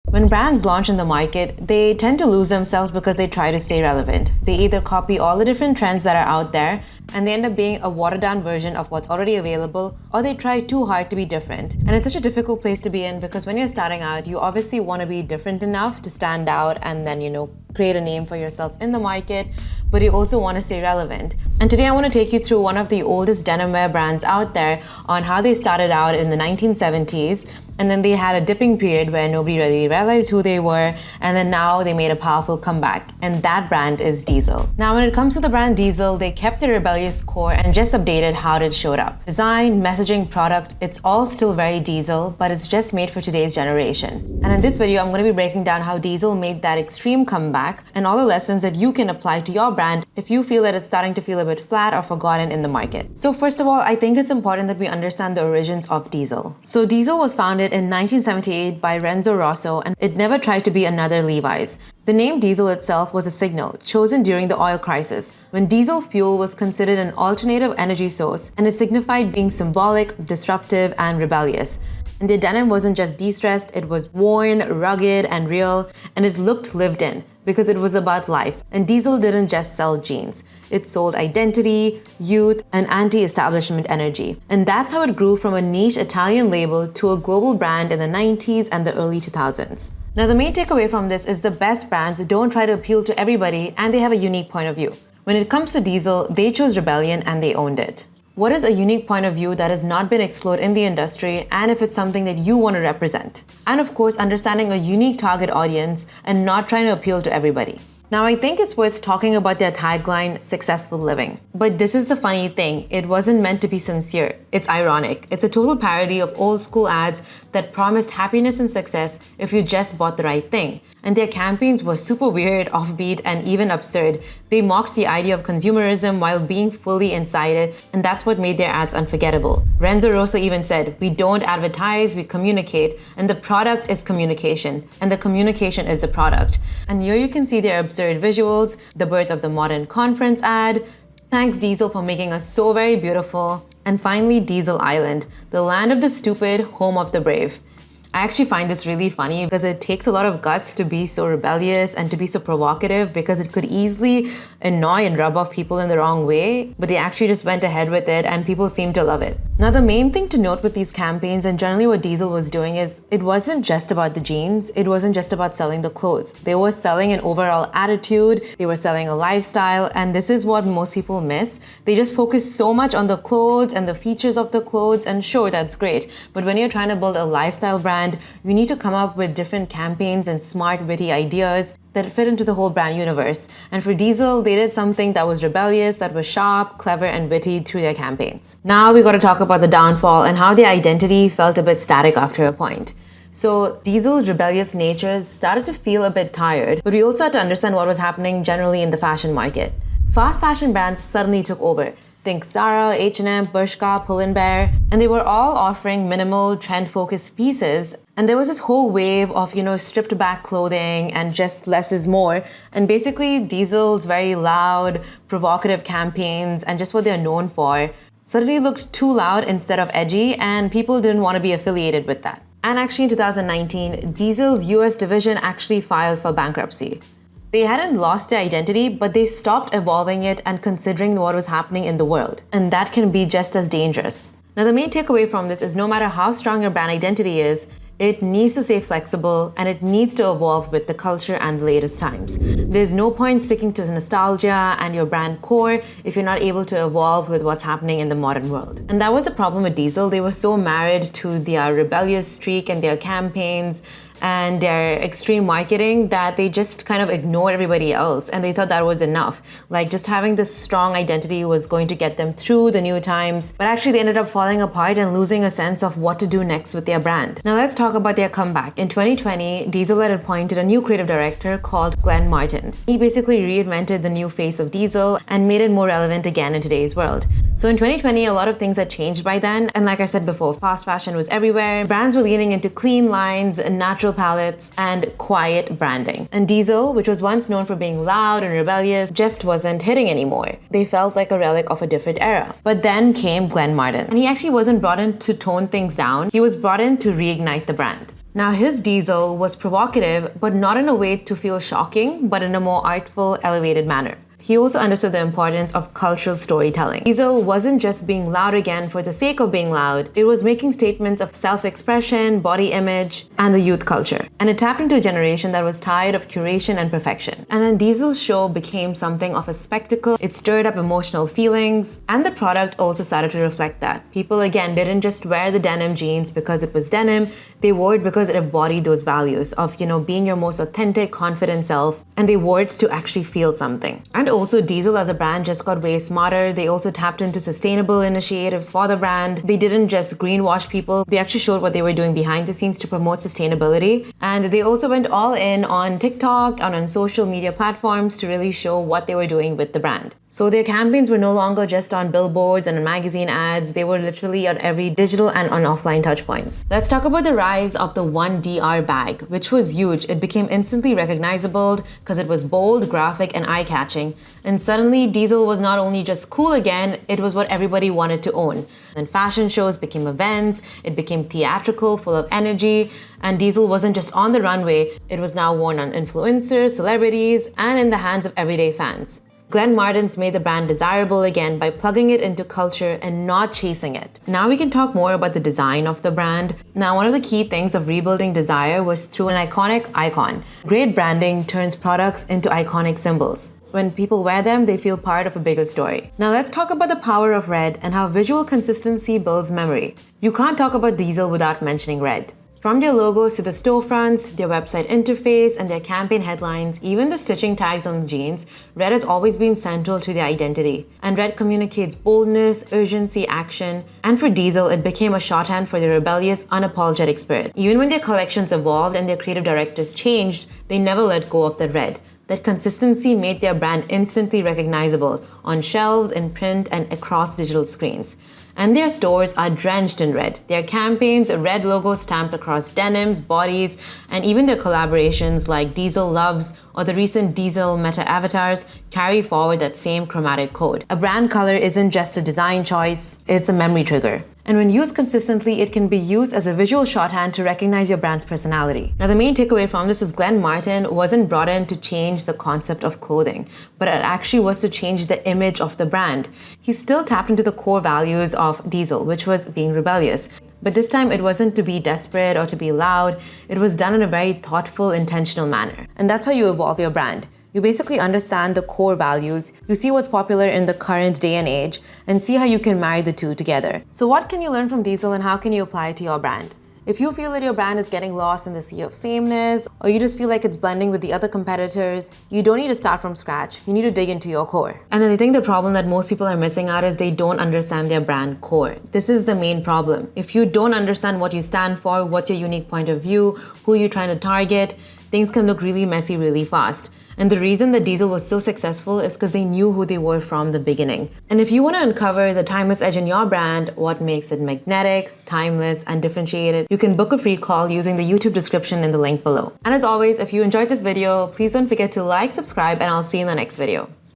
When brands launch in the market, they tend to lose themselves because they try to stay relevant. They either copy all the different trends that are out there and they end up being a watered down version of what's already available, or they try too hard to be different. And it's such a difficult place to be in because when you're starting out, you obviously want to be different enough to stand out and then, create a name for yourself in the market, but you also want to stay relevant. And today I want to take you through one of the oldest denim wear brands out there on how they started out in the 1970s. And then they had a dipping period where nobody really realized who they were. And then now they made a powerful comeback. And that brand is Diesel. Now, when it comes to the brand Diesel, they kept their rebellious core and just updated how it showed up. Design, messaging, product, it's all still very Diesel, but it's just made for today's generation. And in this video, I'm going to be breaking down how Diesel made that extreme comeback and all the lessons that you can apply to your brand if you feel that it's starting to feel a bit flat or forgotten in the market. So first of all, I think it's important that we understand the origins of Diesel. So Diesel was founded in 1978 by Renzo Rosso, and it never tried to be another Levi's. The name Diesel itself was a signal chosen during the oil crisis, when diesel fuel was considered an alternative energy source, and it signified being symbolic, disruptive, and rebellious. And their denim wasn't just de-stressed, it was worn, rugged, and real, and it looked lived in because it was about life. And Diesel didn't just sell jeans. It sold identity, youth, and anti-establishment energy. And that's how it grew from a niche Italian label to a global brand in the 90s and the early 2000s. Now, the main takeaway from this is the best brands don't try to appeal to everybody, and they have a unique point of view. When it comes to Diesel, they chose rebellion and they owned it. What is a unique point of view that has not been explored in the industry, and if it's something that you want to represent? And of course, understanding a unique target audience and not trying to appeal to everybody. Now, I think it's worth talking about their tagline, successful living. But this is the funny thing, it wasn't meant to be sincere. It's ironic. It's a total parody of old school ads that promised happiness and success if you just bought the right thing. And their campaigns were super weird, offbeat, and even absurd. They mocked the idea of consumerism while being fully inside it, and that's what made their ads unforgettable. Renzo Rosso even said, "We don't advertise, we communicate, and the product is communication, and the communication is the product." And here you can see their absurd visuals, the birth of the modern conference ad. Thanks Diesel for making us so very beautiful. And finally, Diesel Island, the land of the stupid, home of the brave. I actually find this really funny because it takes a lot of guts to be so rebellious and to be so provocative, because it could easily annoy and rub off people in the wrong way, but they actually just went ahead with it and people seem to love it. Now, the main thing to note with these campaigns and generally what Diesel was doing is it wasn't just about the jeans, it wasn't just about selling the clothes. They were selling an overall attitude, they were selling a lifestyle, and this is what most people miss. They just focus so much on the clothes and the features of the clothes, and sure, that's great, but when you're trying to build a lifestyle brand, you need to come up with different campaigns and smart, witty ideas that fit into the whole brand universe. And for Diesel, they did something that was rebellious, that was sharp, clever, and witty through their campaigns. Now we got to talk about the downfall and how their identity felt a bit static after a point. So Diesel's rebellious nature started to feel a bit tired, but we also had to understand what was happening generally in the fashion market. Fast fashion brands suddenly took over. Think Zara, H&M, Bershka, Pull&Bear, and they were all offering minimal, trend-focused pieces. And there was this whole wave of, stripped back clothing and just less is more. And basically, Diesel's very loud, provocative campaigns and just what they're known for suddenly looked too loud instead of edgy, and people didn't want to be affiliated with that. And actually in 2019, Diesel's US division actually filed for bankruptcy. They hadn't lost their identity, but they stopped evolving it and considering what was happening in the world. And that can be just as dangerous. Now, the main takeaway from this is no matter how strong your brand identity is, it needs to stay flexible and it needs to evolve with the culture and the latest times. There's no point sticking to nostalgia and your brand core if you're not able to evolve with what's happening in the modern world. And that was the problem with Diesel. They were so married to their rebellious streak and their campaigns and their extreme marketing that they just kind of ignored everybody else, and they thought that was enough. Like, just having this strong identity was going to get them through the new times, but actually they ended up falling apart and losing a sense of what to do next with their brand. Now let's talk about their comeback. In 2020, Diesel had appointed a new creative director called Glenn Martens. He basically reinvented the new face of Diesel and made it more relevant again in today's world. So in 2020, a lot of things had changed by then, and like I said before, fast fashion was everywhere. Brands were leaning into clean lines, natural palettes, and quiet branding. And Diesel, which was once known for being loud and rebellious, just wasn't hitting anymore. They felt like a relic of a different era. But then came Glenn Martens, and he actually wasn't brought in to tone things down. He was brought in to reignite the brand. Now, his Diesel was provocative, but not in a way to feel shocking, but in a more artful, elevated manner. He also understood the importance of cultural storytelling. Diesel wasn't just being loud again for the sake of being loud, it was making statements of self-expression, body image, and the youth culture. And it tapped into a generation that was tired of curation and perfection. And then Diesel's show became something of a spectacle. It stirred up emotional feelings, and the product also started to reflect that. People, again, didn't just wear the denim jeans because it was denim, they wore it because it embodied those values of, being your most authentic, confident self, and they wore it to actually feel something. And also, Diesel as a brand just got way smarter. They also tapped into sustainable initiatives for the brand. They didn't just greenwash people. They actually showed what they were doing behind the scenes to promote sustainability. And they also went all in on TikTok and on social media platforms to really show what they were doing with the brand. So their campaigns were no longer just on billboards and on magazine ads. They were literally on every digital and on offline touchpoints. Let's talk about the rise of the 1DR bag, which was huge. It became instantly recognizable because it was bold, graphic, and eye-catching. And suddenly, Diesel was not only just cool again, it was what everybody wanted to own. And fashion shows became events, it became theatrical, full of energy, and Diesel wasn't just on the runway, it was now worn on influencers, celebrities, and in the hands of everyday fans. Glenn Martens made the brand desirable again by plugging it into culture and not chasing it. Now we can talk more about the design of the brand. Now, one of the key things of rebuilding desire was through an iconic icon. Great branding turns products into iconic symbols. When people wear them, they feel part of a bigger story. Now let's talk about the power of red and how visual consistency builds memory. You can't talk about Diesel without mentioning red. From their logos to the storefronts, their website interface, and their campaign headlines, even the stitching tags on the jeans, red has always been central to their identity. And red communicates boldness, urgency, action. And for Diesel, it became a shorthand for their rebellious, unapologetic spirit. Even when their collections evolved and their creative directors changed, they never let go of the red. That consistency made their brand instantly recognizable on shelves, in print, and across digital screens. And their stores are drenched in red. Their campaigns, a red logo stamped across denims, bodies, and even their collaborations like Diesel Loves or the recent Diesel Meta Avatars carry forward that same chromatic code. A brand color isn't just a design choice, it's a memory trigger. And when used consistently, it can be used as a visual shorthand to recognize your brand's personality. Now, the main takeaway from this is Glenn Martens wasn't brought in to change the concept of clothing, but it actually was to change the image of the brand. He still tapped into the core values of Diesel, which was being rebellious. But this time, it wasn't to be desperate or to be loud. It was done in a very thoughtful, intentional manner. And that's how you evolve your brand. You basically understand the core values, you see what's popular in the current day and age, and see how you can marry the two together. So what can you learn from Diesel and how can you apply it to your brand? If you feel that your brand is getting lost in the sea of sameness, or you just feel like it's blending with the other competitors, you don't need to start from scratch. You need to dig into your core. And then I think the problem that most people are missing out is they don't understand their brand core. This is the main problem. If you don't understand what you stand for, what's your unique point of view, who you're trying to target, things can look really messy really fast. And the reason that Diesel was so successful is because they knew who they were from the beginning. And if you want to uncover the timeless edge in your brand, what makes it magnetic, timeless, and differentiated, you can book a free call using the YouTube description in the link below. And as always, if you enjoyed this video, please don't forget to like, subscribe, and I'll see you in the next video.